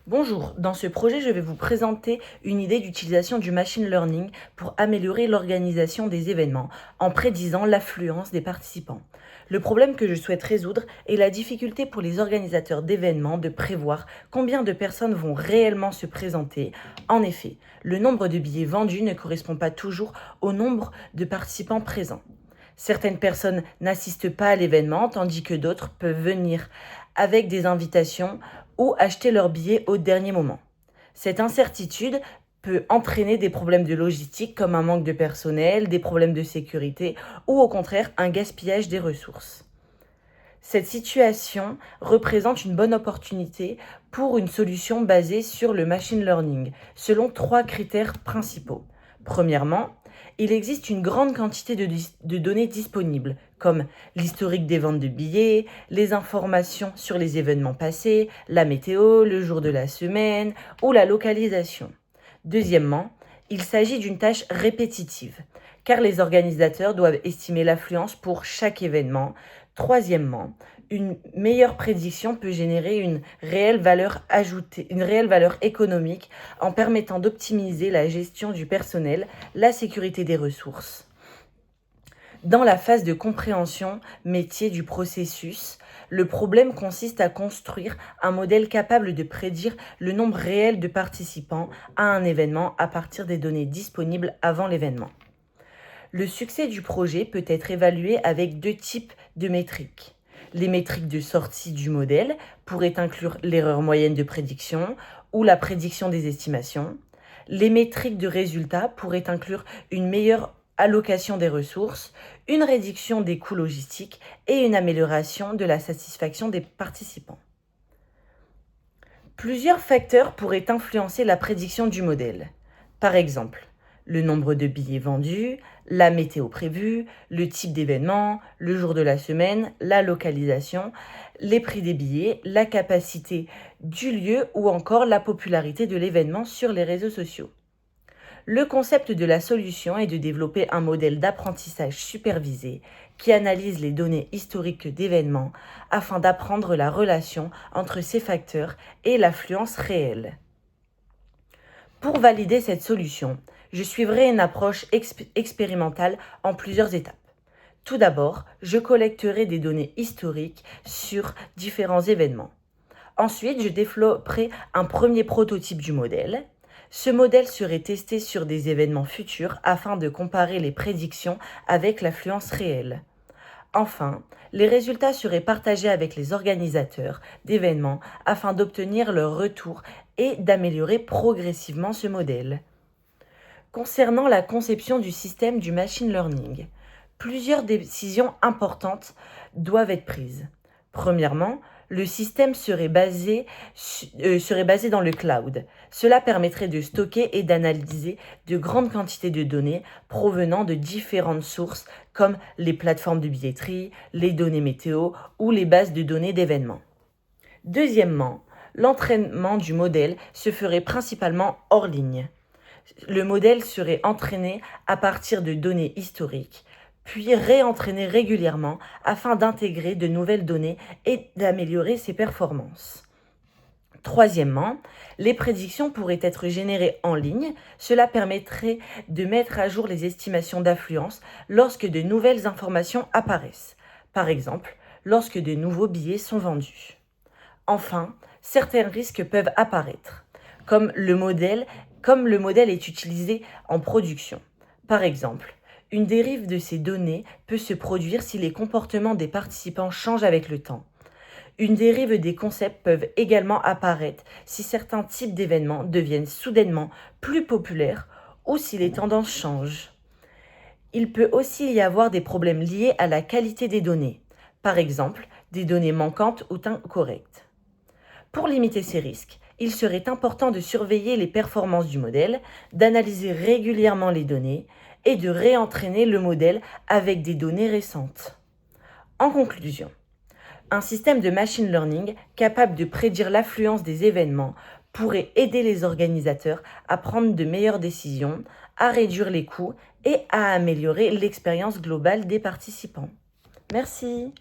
Bonjour, dans ce projet, je vais vous présenter une idée d'utilisation du machine learning pour améliorer l'organisation des événements en prédisant l'affluence des participants. Le problème que je souhaite résoudre est la difficulté pour les organisateurs d'événements de prévoir combien de personnes vont réellement se présenter. En effet, le nombre de billets vendus ne correspond pas toujours au nombre de participants présents. Certaines personnes n'assistent pas à l'événement, tandis que d'autres peuvent venir avec des invitations ou acheter leurs billets au dernier moment. Cette incertitude peut entraîner des problèmes de logistique comme un manque de personnel, des problèmes de sécurité ou au contraire un gaspillage des ressources. Cette situation représente une bonne opportunité pour une solution basée sur le machine learning, selon 3 critères principaux. Premièrement, il existe une grande quantité de données disponibles, comme l'historique des ventes de billets, les informations sur les événements passés, la météo, le jour de la semaine ou la localisation. Deuxièmement, il s'agit d'une tâche répétitive, car les organisateurs doivent estimer l'affluence pour chaque événement. Troisièmement, une meilleure prédiction peut générer une réelle valeur ajoutée, une réelle valeur économique en permettant d'optimiser la gestion du personnel, la sécurité des ressources. Dans la phase de compréhension métier du processus, le problème consiste à construire un modèle capable de prédire le nombre réel de participants à un événement à partir des données disponibles avant l'événement. Le succès du projet peut être évalué avec 2 types de métriques. Les métriques de sortie du modèle pourraient inclure l'erreur moyenne de prédiction ou la prédiction des estimations. Les métriques de résultat pourraient inclure une meilleure allocation des ressources, une réduction des coûts logistiques et une amélioration de la satisfaction des participants. Plusieurs facteurs pourraient influencer la prédiction du modèle. Par exemple, le nombre de billets vendus, la météo prévue, le type d'événement, le jour de la semaine, la localisation, les prix des billets, la capacité du lieu ou encore la popularité de l'événement sur les réseaux sociaux. Le concept de la solution est de développer un modèle d'apprentissage supervisé qui analyse les données historiques d'événements afin d'apprendre la relation entre ces facteurs et l'affluence réelle. Pour valider cette solution, je suivrai une approche expérimentale en plusieurs étapes. Tout d'abord, je collecterai des données historiques sur différents événements. Ensuite, je développerai un premier prototype du modèle. Ce modèle serait testé sur des événements futurs afin de comparer les prédictions avec l'affluence réelle. Enfin, les résultats seraient partagés avec les organisateurs d'événements afin d'obtenir leur retour et d'améliorer progressivement ce modèle. Concernant la conception du système du machine learning, plusieurs décisions importantes doivent être prises. Premièrement, le système serait basé dans le cloud. Cela permettrait de stocker et d'analyser de grandes quantités de données provenant de différentes sources comme les plateformes de billetterie, les données météo ou les bases de données d'événements. Deuxièmement, l'entraînement du modèle se ferait principalement hors ligne. Le modèle serait entraîné à partir de données historiques, puis réentraîné régulièrement afin d'intégrer de nouvelles données et d'améliorer ses performances. Troisièmement, les prédictions pourraient être générées en ligne. Cela permettrait de mettre à jour les estimations d'affluence lorsque de nouvelles informations apparaissent. Par exemple, lorsque de nouveaux billets sont vendus. Enfin, certains risques peuvent apparaître, comme le modèle est utilisé en production. Par exemple, une dérive de ces données peut se produire si les comportements des participants changent avec le temps. Une dérive des concepts peuvent également apparaître si certains types d'événements deviennent soudainement plus populaires ou si les tendances changent. Il peut aussi y avoir des problèmes liés à la qualité des données, par exemple des données manquantes ou incorrectes. Pour limiter ces risques, il serait important de surveiller les performances du modèle, d'analyser régulièrement les données et de réentraîner le modèle avec des données récentes. En conclusion, un système de machine learning capable de prédire l'affluence des événements pourrait aider les organisateurs à prendre de meilleures décisions, à réduire les coûts et à améliorer l'expérience globale des participants. Merci.